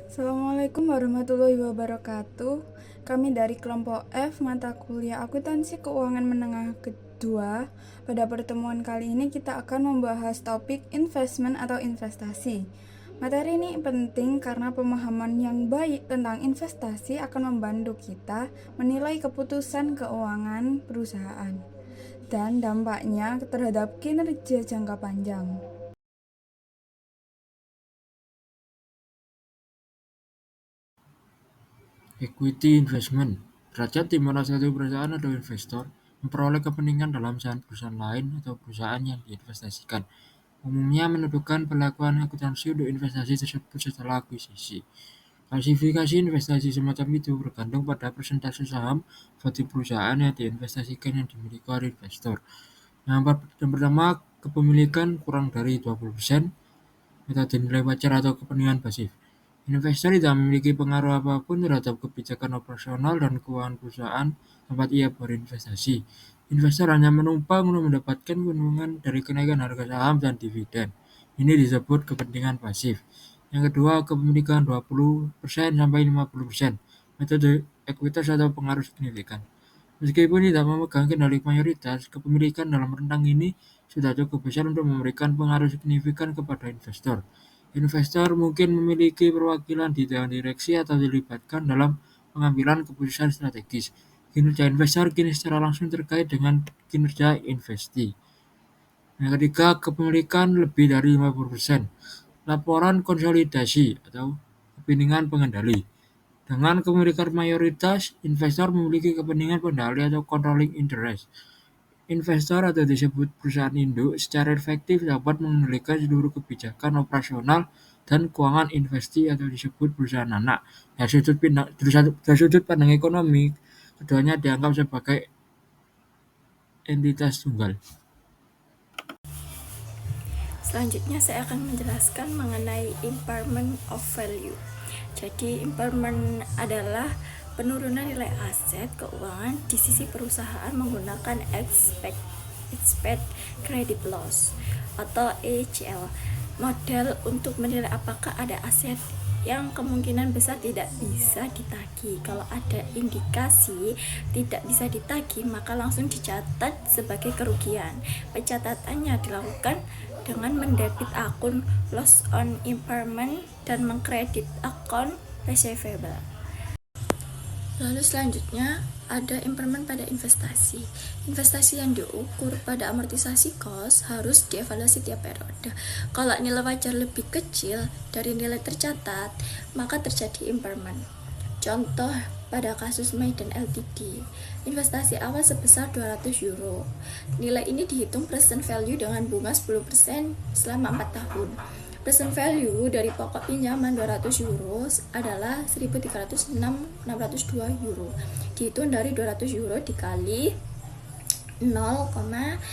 Assalamualaikum warahmatullahi wabarakatuh. Kami dari kelompok F mata kuliah akuntansi keuangan menengah kedua. Pada pertemuan kali ini kita akan membahas topik investment atau investasi. Materi ini penting karena pemahaman yang baik tentang investasi akan membantu kita menilai keputusan keuangan perusahaan dan dampaknya terhadap kinerja jangka panjang. Equity investment derajat di mana satu perusahaan atau investor memperoleh kepentingan dalam saham perusahaan lain atau perusahaan yang diinvestasikan. Umumnya menentukan perlakuan akuntansi untuk investasi tersebut setelah akuisisi. Klasifikasi investasi semacam itu bergantung pada persentase saham suatu perusahaan yang diinvestasikan yang dimiliki oleh investor. Yang pertama, kepemilikan kurang dari 20%, metode nilai wajar atau kepentingan pasif. Investor tidak memiliki pengaruh apapun terhadap kebijakan operasional dan keuangan perusahaan tempat ia berinvestasi. Investor hanya menumpang untuk mendapatkan keuntungan dari kenaikan harga saham dan dividen. Ini disebut kepentingan pasif. Yang kedua, kepemilikan 20% sampai 50%. Metode ekuitas atau pengaruh signifikan. Meskipun tidak memegang kendali mayoritas, kepemilikan dalam rentang ini sudah cukup besar untuk memberikan pengaruh signifikan kepada investor. Investor mungkin memiliki perwakilan di dewan direksi atau dilibatkan dalam pengambilan keputusan strategis. Kinerja investor kini secara langsung terkait dengan kinerja investi. Yang ketiga, kepemilikan lebih dari 50%. Laporan konsolidasi atau kepentingan pengendali. Dengan kepemilikan mayoritas, investor memiliki kepentingan pengendali atau controlling interest. Investor atau disebut perusahaan induk secara efektif dapat mengendalikan seluruh kebijakan operasional dan keuangan investi atau disebut perusahaan anak. Dari sudut pandang ekonomi, keduanya dianggap sebagai entitas tunggal. Selanjutnya saya akan menjelaskan mengenai impairment of value. Jadi impairment adalah penurunan nilai aset keuangan di sisi perusahaan menggunakan expected credit loss atau ECL model untuk menilai apakah ada aset yang kemungkinan besar tidak bisa ditagih. Kalau ada indikasi tidak bisa ditagih, maka langsung dicatat sebagai kerugian. Pencatatannya dilakukan dengan mendebit akun loss on impairment dan mengkredit akun receivable. Lalu selanjutnya ada impairment pada investasi. Investasi yang diukur pada amortisasi cost harus dievaluasi tiap periode. Kalau nilai wajar lebih kecil dari nilai tercatat, maka terjadi impairment. Contoh pada kasus Maiden Ltd, investasi awal sebesar 200 euro. Nilai ini dihitung present value dengan bunga 10% selama 4 tahun. Present value dari pokok pinjaman 200 euro adalah 1.306.602 euro. Dihitung dari 200 euro dikali 0,683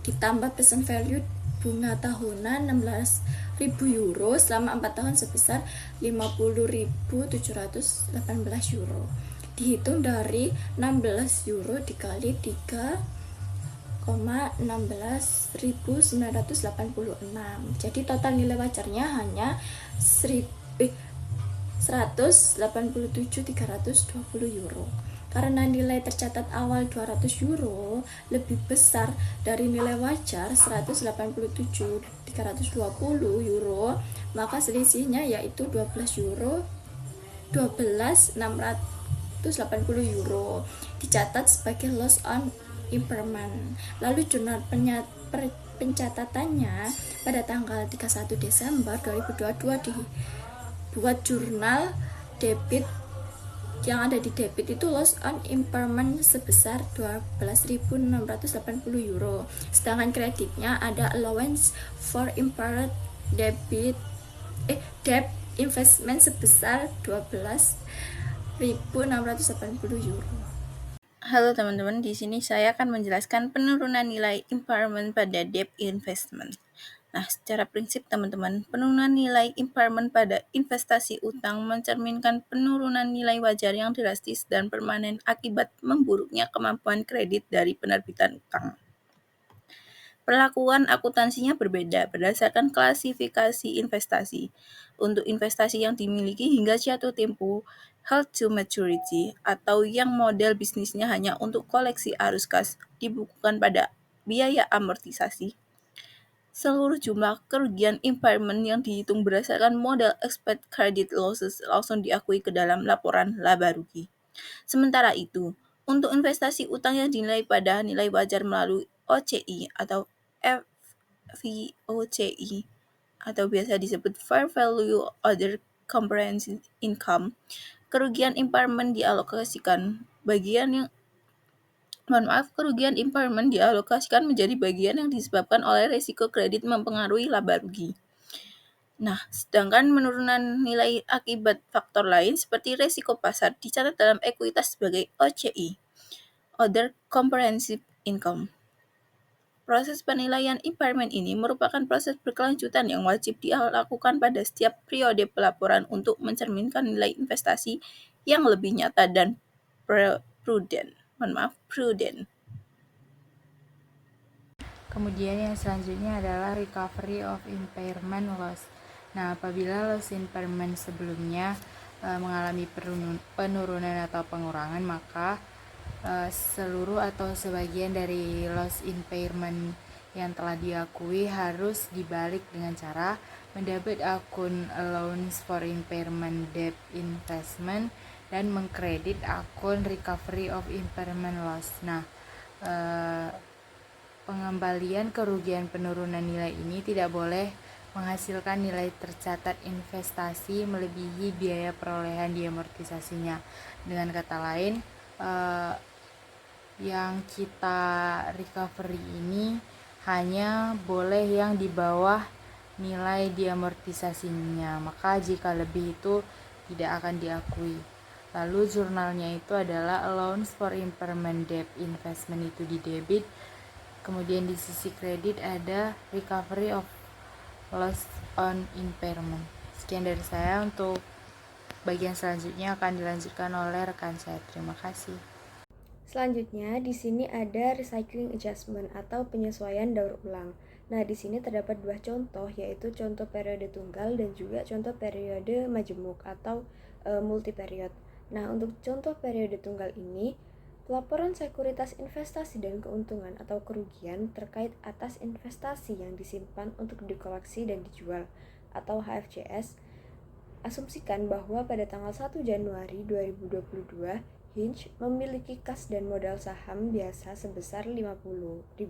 ditambah present value bunga tahunan 16.000 euro selama 4 tahun sebesar 50.718 euro. Dihitung dari 16 euro dikali 3,16.986. Jadi total nilai wajarnya hanya 187.320 euro. Karena nilai tercatat awal 200 euro lebih besar dari nilai wajar 187.320 euro, maka selisihnya yaitu 12 euro 12.680 euro dicatat sebagai loss on impairment. Lalu jurnal pencatatannya pada tanggal 31 Desember 2022 dibuat jurnal debit. Yang ada di debit itu loss on impairment sebesar 12.680 euro. Sedangkan kreditnya ada allowance for impaired debt investment sebesar 12.680 euro. Halo teman-teman, di sini saya akan menjelaskan penurunan nilai impairment pada debt investment. Nah, secara prinsip teman-teman, penurunan nilai impairment pada investasi utang mencerminkan penurunan nilai wajar yang drastis dan permanen akibat memburuknya kemampuan kredit dari penerbitan utang. Perlakuan akuntansinya berbeda berdasarkan klasifikasi investasi. Untuk investasi yang dimiliki hingga jatuh tempo held to maturity atau yang model bisnisnya hanya untuk koleksi arus kas dibukukan pada biaya amortisasi. Seluruh jumlah kerugian impairment yang dihitung berdasarkan model expected credit losses langsung diakui ke dalam laporan laba rugi. Sementara itu, untuk investasi utang yang dinilai pada nilai wajar melalui OCI atau FVOCI atau biasa disebut Fair Value Other Comprehensive Income, kerugian impairment dialokasikan menjadi bagian yang disebabkan oleh risiko kredit mempengaruhi laba rugi. Nah, sedangkan penurunan nilai akibat faktor lain seperti risiko pasar dicatat dalam ekuitas sebagai OCI, Other Comprehensive Income. Proses penilaian impairment ini merupakan proses berkelanjutan yang wajib dilakukan pada setiap periode pelaporan untuk mencerminkan nilai investasi yang lebih nyata dan prudent. Kemudian yang selanjutnya adalah recovery of impairment loss. Nah, apabila loss impairment sebelumnya mengalami penurunan atau pengurangan, maka seluruh atau sebagian dari loss impairment yang telah diakui harus dibalik dengan cara mendebit akun allowance for impairment debt investment dan mengkredit akun recovery of impairment loss. Nah, pengembalian kerugian penurunan nilai ini tidak boleh menghasilkan nilai tercatat investasi melebihi biaya perolehan diamortisasinya. Dengan kata lain, yang kita recovery ini hanya boleh yang di bawah nilai diamortisasinya, maka jika lebih itu tidak akan diakui. Lalu jurnalnya itu adalah allowance for impairment debt investment itu di debit, kemudian di sisi kredit ada recovery of loss on impairment. Sekian dari saya, untuk bagian selanjutnya akan dilanjutkan oleh rekan saya. Terima kasih. Selanjutnya, di sini ada recycling adjustment atau penyesuaian daur ulang. Nah, di sini terdapat dua contoh, yaitu contoh periode tunggal dan juga contoh periode majemuk atau multi period. Nah, untuk contoh periode tunggal ini, pelaporan sekuritas investasi dan keuntungan atau kerugian terkait atas investasi yang disimpan untuk dikoleksi dan dijual atau HFCS. Asumsikan bahwa pada tanggal 1 Januari 2022, Hinge memiliki kas dan modal saham biasa sebesar 50.000.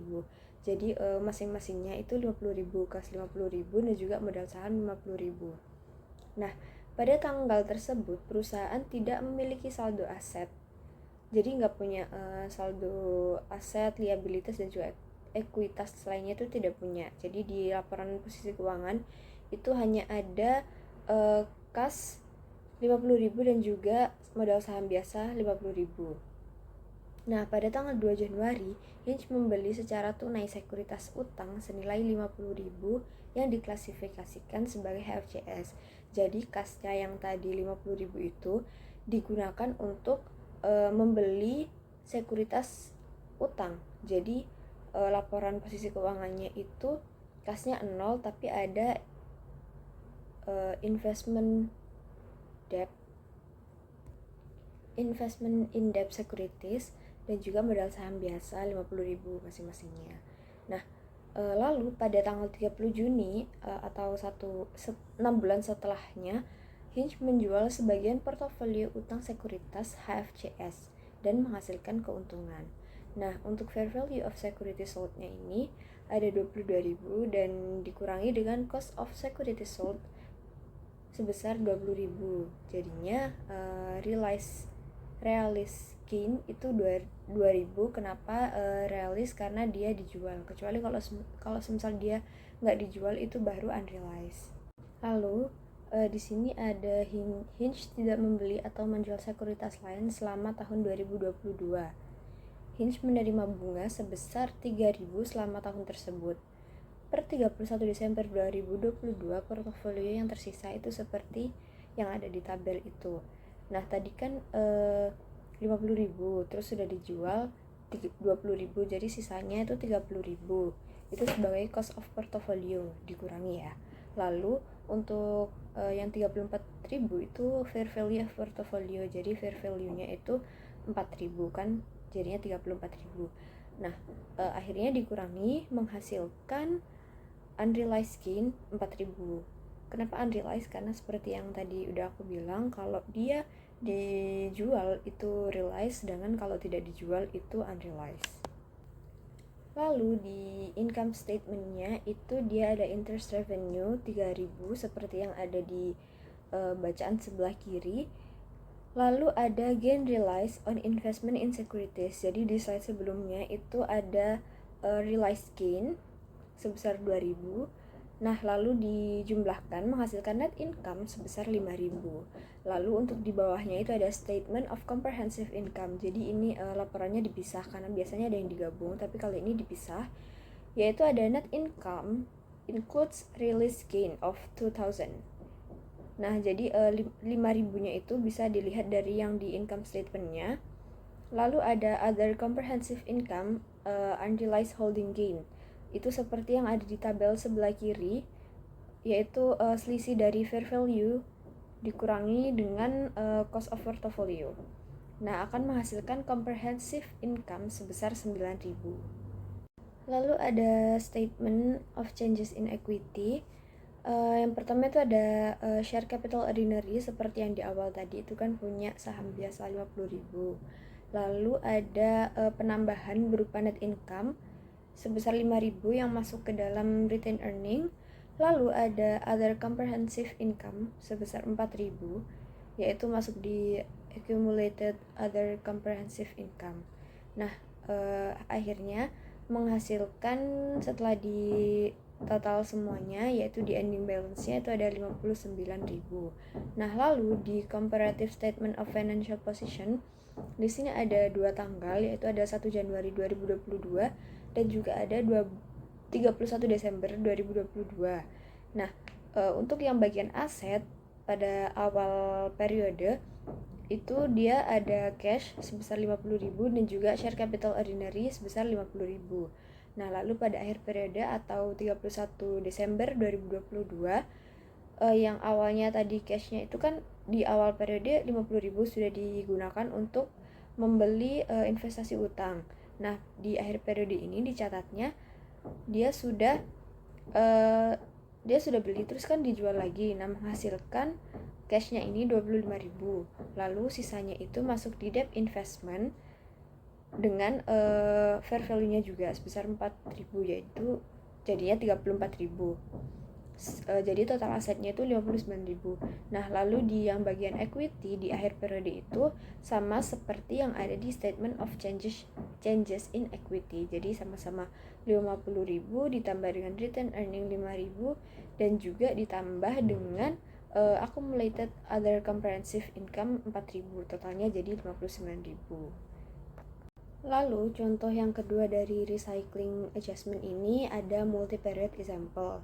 Jadi masing-masingnya itu 50.000, kas 50.000 dan juga modal saham 50.000. Nah, pada tanggal tersebut perusahaan tidak memiliki saldo aset. Jadi nggak punya saldo aset, liabilitas dan juga ekuitas lainnya itu tidak punya. Jadi di laporan posisi keuangan itu hanya ada kas 50.000 dan juga modal saham biasa 50.000. Nah, pada tanggal 2 Januari, Hinge membeli secara tunai sekuritas utang senilai 50.000 yang diklasifikasikan sebagai HFCS. Jadi, kasnya yang tadi 50.000 itu digunakan untuk membeli sekuritas utang. Jadi, laporan posisi keuangannya itu kasnya 0 tapi ada investment in debt securities dan juga modal saham biasa 50.000 masing-masingnya. Nah, lalu pada tanggal 30 Juni atau 6 bulan setelahnya, Hinge menjual sebagian portofolio utang sekuritas HFCS dan menghasilkan keuntungan. Nah, untuk fair value of security sold-nya ini ada 22.000 dan dikurangi dengan cost of security sold sebesar 20.000. Jadinya realized gain itu 2.000. Kenapa realized? Karena dia dijual. Kecuali kalau semisal dia nggak dijual itu baru unrealized. Lalu di sini ada Hinge tidak membeli atau menjual sekuritas lain selama tahun 2022. Hinge menerima bunga sebesar 3.000 selama tahun tersebut. Per 31 Desember 2022, portofolio yang tersisa itu seperti yang ada di tabel itu. Nah, tadi kan 50.000 terus sudah dijual 20.000, jadi sisanya itu 30.000. Itu sebagai cost of portfolio dikurangi ya. Lalu untuk yang 34.000 itu fair value of portfolio, jadi fair value-nya itu 4.000 kan, jadinya 34.000. Nah, akhirnya dikurangi menghasilkan unrealized gain 4.000. Kenapa unrealized? Karena seperti yang tadi udah aku bilang, kalau dia dijual itu realized, sedangkan kalau tidak dijual itu unrealized. Lalu di income statement-nya itu dia ada interest revenue 3.000 seperti yang ada di bacaan sebelah kiri. Lalu ada gain realized on investment in securities. Jadi di slide sebelumnya itu ada realized gain sebesar 2.000. Nah, lalu dijumlahkan menghasilkan net income sebesar 5.000. Lalu untuk di bawahnya itu ada statement of comprehensive income. Jadi ini laporannya dipisah karena biasanya ada yang digabung, tapi kali ini dipisah. Yaitu ada net income includes realized gain of 2,000. Nah, jadi 5.000-nya itu bisa dilihat dari yang di income statement-nya. Lalu ada other comprehensive income, unrealized holding gain. Itu seperti yang ada di tabel sebelah kiri, yaitu selisih dari fair value dikurangi dengan cost of portfolio. Nah, akan menghasilkan comprehensive income sebesar 9.000. Lalu ada statement of changes in equity. Yang pertama itu ada share capital ordinary seperti yang di awal tadi, itu kan punya saham biasa 50.000. Lalu ada penambahan berupa net income sebesar 5.000 yang masuk ke dalam retained earning. Lalu ada other comprehensive income sebesar 4.000, yaitu masuk di accumulated other comprehensive income. Nah, akhirnya menghasilkan setelah di total semuanya, yaitu di ending balance-nya itu ada 59.000. Nah, lalu di comparative statement of financial position, di sini ada 2 tanggal, yaitu ada 1 Januari 2022 dan juga ada 31 Desember 2022. Nah, untuk yang bagian aset pada awal periode itu dia ada cash sebesar 50.000 dan juga share capital ordinary sebesar 50.000. Nah, lalu pada akhir periode atau 31 Desember 2022 yang awalnya tadi cashnya itu kan di awal periode 50.000 sudah digunakan untuk membeli investasi utang. Nah, di akhir periode ini dicatatnya dia sudah beli terus kan dijual lagi. Nah, menghasilkan cashnya ini 25.000. Lalu sisanya itu masuk di debt investment dengan fair value-nya juga sebesar 4.000, yaitu jadinya 34.000. Jadi total asetnya itu 59.000. Nah, lalu di yang bagian equity di akhir periode itu sama seperti yang ada di statement of changes in equity. Jadi sama-sama 50.000 ditambah dengan retained earning 5.000 dan juga ditambah dengan accumulated other comprehensive income 4.000. Totalnya jadi 59.000. Lalu contoh yang kedua dari recycling adjustment ini ada multi-period example.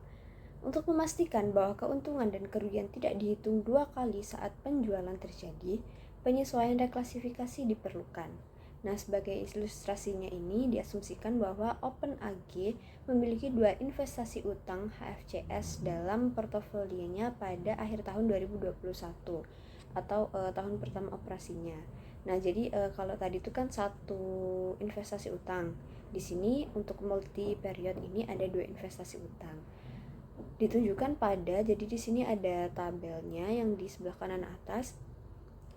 Untuk memastikan bahwa keuntungan dan kerugian tidak dihitung 2 kali saat penjualan terjadi, penyesuaian reklasifikasi diperlukan. Nah, sebagai ilustrasinya ini diasumsikan bahwa Open AG memiliki 2 investasi utang HFCS dalam portofolionya pada akhir tahun 2021 atau tahun pertama operasinya. Nah, jadi kalau tadi itu kan 1 investasi utang. Di sini untuk multi period ini ada 2 investasi utang. Ditunjukkan pada, jadi di sini ada tabelnya yang di sebelah kanan atas.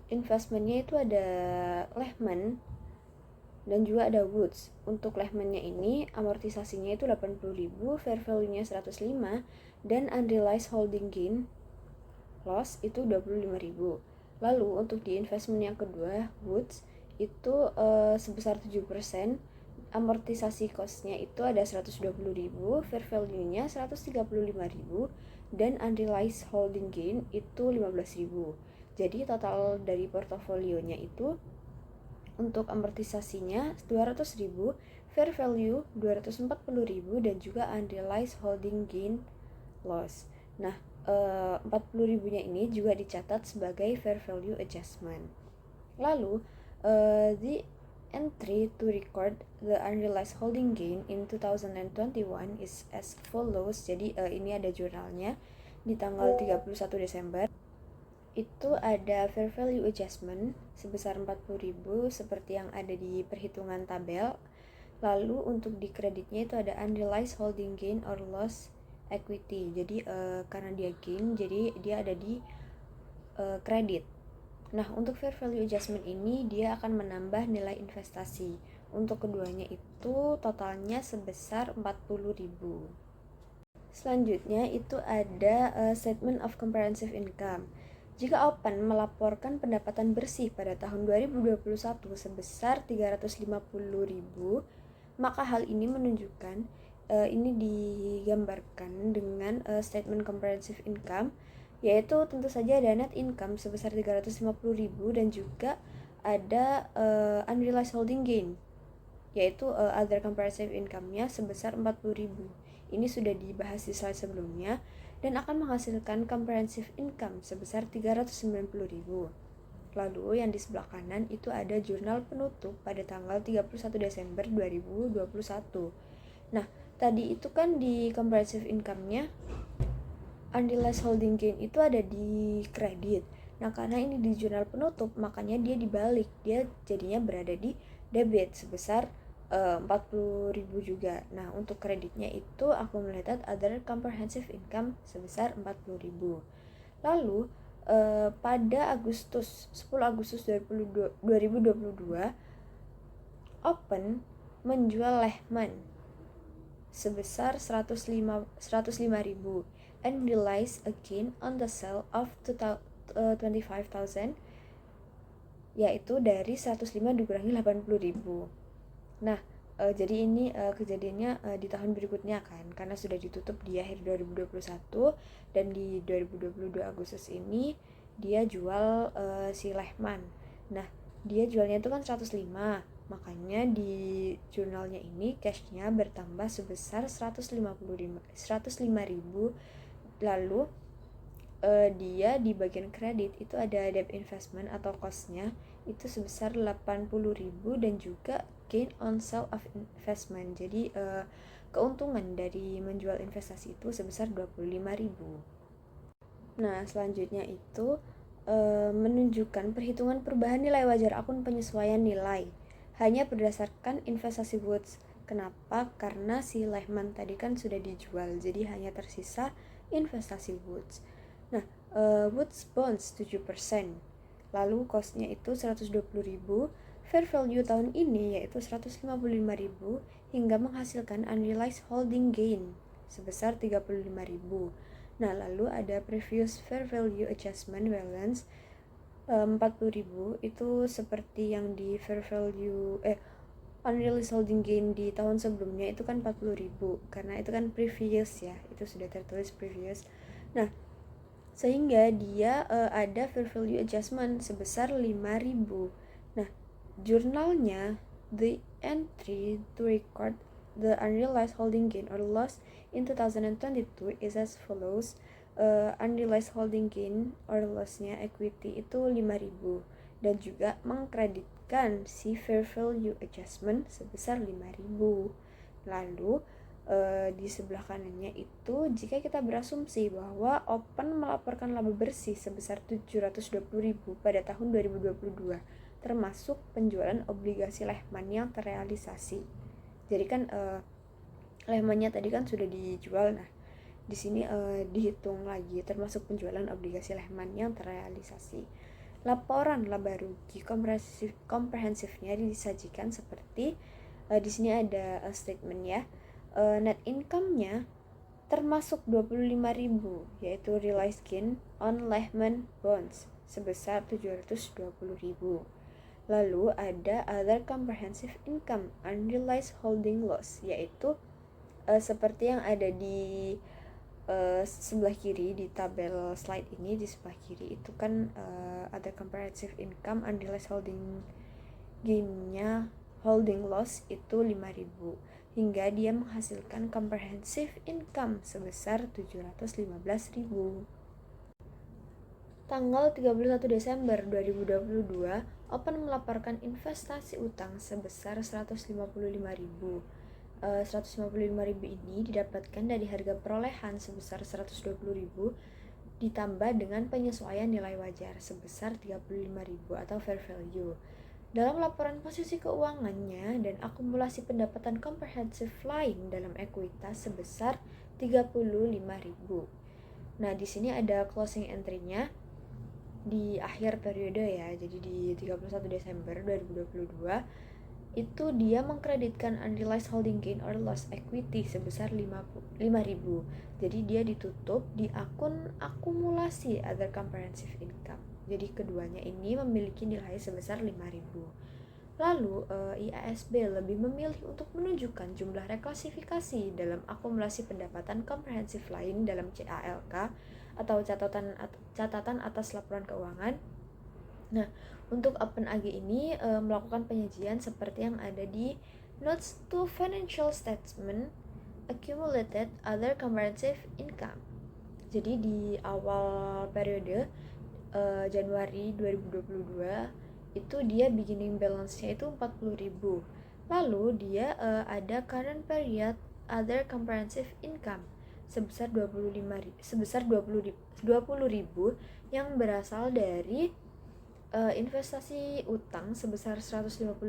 Investmentnya itu ada Lehman dan juga ada Woods. Untuk Lehman-nya ini amortisasinya itu 80.000, fair value-nya 105 dan unrealized holding gain loss itu 25.000. Lalu untuk di investment yang kedua Woods itu sebesar 7%. Amortisasi cost-nya itu ada 120.000, fair value-nya 135.000 dan unrealized holding gain itu 15.000. Jadi total dari portofolionya itu untuk amortisasinya 200.000, fair value 240.000 dan juga unrealized holding gain loss. Nah, 40.000-nya ini juga dicatat sebagai fair value adjustment. Lalu di entry to record the unrealized holding gain in 2021 is as follows. Jadi ini ada jurnalnya di tanggal 31 Desember. Itu ada fair value adjustment sebesar 40.000 seperti yang ada di perhitungan tabel. Lalu untuk di kreditnya itu ada unrealized holding gain or loss equity. Jadi karena dia gain, jadi dia ada di kredit. Nah, untuk fair value adjustment ini dia akan menambah nilai investasi. Untuk keduanya itu totalnya sebesar 40.000. Selanjutnya itu ada statement of comprehensive income. Jika Open melaporkan pendapatan bersih pada tahun 2021 sebesar 350.000, maka hal ini menunjukkan ini digambarkan dengan statement comprehensive income, yaitu tentu saja ada net income sebesar 350.000 dan juga ada unrealized holding gain, yaitu other comprehensive income-nya sebesar 40.000. Ini sudah dibahas di slide sebelumnya dan akan menghasilkan comprehensive income sebesar 390.000. Lalu yang di sebelah kanan itu ada jurnal penutup pada tanggal 31 Desember 2021. Nah, tadi itu kan di comprehensive income-nya unrealized holding gain itu ada di kredit. Nah, karena ini di jurnal penutup, makanya dia dibalik. Dia jadinya berada di debit sebesar 40.000 juga. Nah, untuk kreditnya itu accumulated other comprehensive income sebesar 40.000. Lalu pada 10 Agustus 2022 Open menjual Lehman sebesar 105.000 and realize a gain on the sale of 25,000, yaitu dari 105 dikurangi 80.000. Nah, jadi ini kejadiannya di tahun berikutnya kan, karena sudah ditutup di akhir 2021 dan di 2022 Agustus ini dia jual si Lehman. Nah, dia jualnya itu kan 105, makanya di jurnalnya ini cashnya bertambah sebesar 105.000. Lalu dia di bagian kredit itu ada debt investment atau cost-nya itu sebesar 80.000 dan juga gain on sale of investment. Jadi keuntungan dari menjual investasi itu sebesar 25.000. Nah, selanjutnya itu menunjukkan perhitungan perubahan nilai wajar akun penyesuaian nilai hanya berdasarkan investasi Woods. Kenapa? Karena si Lehman tadi kan sudah dijual, jadi hanya tersisa investasi Woods. Nah, Woods Bonds 7%, lalu cost-nya itu 120.000, fair value tahun ini yaitu 155.000 hingga menghasilkan unrealized holding gain sebesar 35.000. Nah, lalu ada previous fair value adjustment balance 40.000, itu seperti yang di fair value unrealized holding gain di tahun sebelumnya itu kan 40.000 karena itu kan previous ya, itu sudah tertulis previous. Nah, sehingga dia ada fair value adjustment sebesar 5.000. Nah, jurnalnya the entry to record the unrealized holding gain or loss in 2022 is as follows. Unrealized holding gain or loss-nya equity itu 5.000 dan juga mengkreditkan si fair value adjustment sebesar 5.000. Lalu di sebelah kanannya itu jika kita berasumsi bahwa Open melaporkan laba bersih sebesar 720.000 pada tahun 2022 termasuk penjualan obligasi Lehman yang terrealisasi. Jadi kan Lehmannya tadi kan sudah dijual. Nah, di sini dihitung lagi termasuk penjualan obligasi Lehman yang terrealisasi. Laporan laba rugi komprehensifnya disajikan seperti di sini ada statement ya. Net income-nya termasuk 25.000 yaitu realized gain on Lehman bonds sebesar 720.000. Lalu ada other comprehensive income unrealized holding loss yaitu seperti yang ada di sebelah kiri di tabel slide ini. Di sebelah kiri itu kan ada comprehensive income unrealized holding gain-nya holding loss itu 5.000 hingga dia menghasilkan comprehensive income sebesar 715.000. Tanggal 31 Desember 2022 Open melaporkan investasi utang sebesar 155.000. 155.000 ini didapatkan dari harga perolehan sebesar 120.000 ditambah dengan penyesuaian nilai wajar sebesar 35.000 atau fair value. Dalam laporan posisi keuangannya dan akumulasi pendapatan komprehensif lain dalam ekuitas sebesar 35.000. Nah, di sini ada closing entry-nya di akhir periode ya. Jadi di 31 Desember 2022 itu dia mengkreditkan unrealized holding gain or loss equity sebesar 5.000. Jadi dia ditutup di akun akumulasi other comprehensive income. Jadi keduanya ini memiliki nilai sebesar 5.000. Lalu IASB lebih memilih untuk menunjukkan jumlah reklasifikasi dalam akumulasi pendapatan komprehensif lain dalam CALK atau catatan atas laporan keuangan. Nah, untuk Open AG ini melakukan penyajian seperti yang ada di Notes to Financial Statement Accumulated Other Comprehensive Income. Jadi di awal periode Januari 2022 itu dia beginning balance-nya itu 40.000. Lalu dia ada current period other comprehensive income sebesar 20.000 yang berasal dari investasi utang sebesar 155.000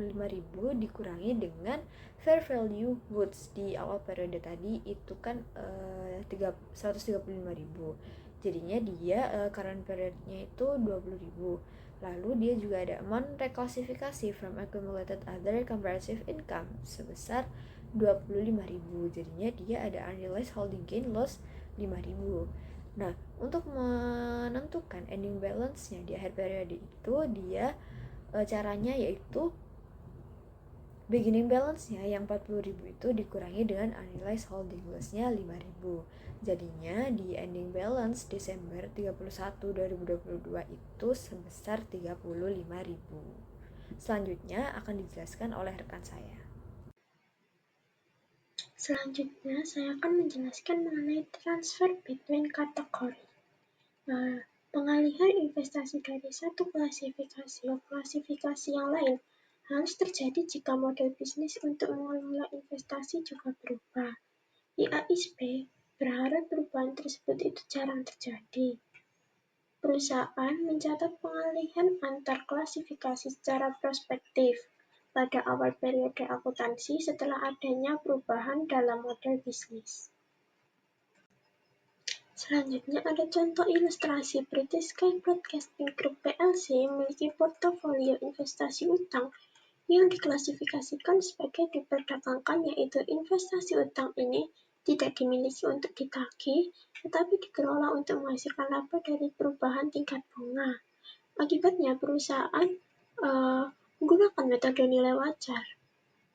dikurangi dengan fair value goods di awal periode tadi itu kan 135.000. Jadinya dia current periodnya itu 20.000. Lalu dia juga ada amount reklasifikasi from accumulated other comprehensive income sebesar 25.000. Jadinya dia ada unrealized holding gain loss 5.000. Nah, untuk menentukan ending balance-nya di akhir periode itu dia caranya yaitu beginning balance-nya yang 40.000 itu dikurangi dengan unrealized holding loss-nya 5.000. Jadinya di ending balance Desember 31 2022 itu sebesar 35.000. Selanjutnya akan dijelaskan oleh rekan saya. Selanjutnya, saya akan menjelaskan mengenai transfer between kategori. Pengalihan investasi dari satu klasifikasi ke klasifikasi yang lain harus terjadi jika model bisnis untuk mengelola investasi juga berubah. IASB berharap perubahan tersebut itu jarang terjadi. Perusahaan mencatat pengalihan antar klasifikasi secara prospektif pada awal periode akuntansi setelah adanya perubahan dalam model bisnis. Selanjutnya ada contoh ilustrasi British Sky Broadcasting Group plc memiliki portofolio investasi utang yang diklasifikasikan sebagai diperdagangkan, yaitu investasi utang ini tidak dimiliki untuk ditagih, tetapi dikelola untuk menghasilkan laba dari perubahan tingkat bunga. Akibatnya perusahaan menggunakan metode nilai wajar.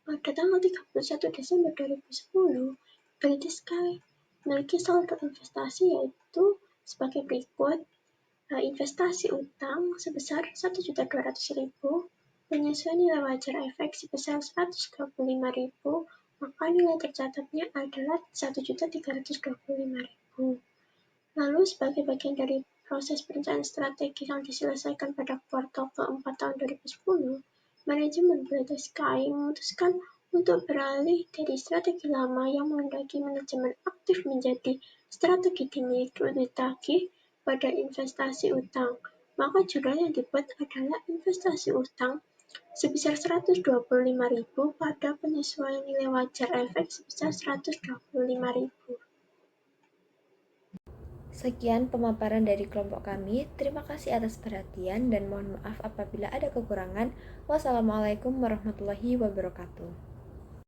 Pada tanggal 31 Desember 2010, British Sky memiliki saldo investasi yaitu sebagai berikut. Investasi utang sebesar 1.200.000, penyesuaian nilai wajar efek sebesar 125.000, maka nilai tercatatnya adalah 1.325.000. Lalu sebagai bagian dari proses perencanaan strategi yang diselesaikan pada kuartal keempat tahun 2010, manajemen British Sky memutuskan untuk beralih dari strategi lama yang menghendaki manajemen aktif menjadi strategi dimiliki untuk ditagih pada investasi utang. Maka jurnal yang dibuat adalah investasi utang sebesar 125.000 pada penyesuaian nilai wajar efek sebesar 125.000. Sekian pemaparan dari kelompok kami. Terima kasih atas perhatian dan mohon maaf apabila ada kekurangan. Wassalamualaikum warahmatullahi wabarakatuh.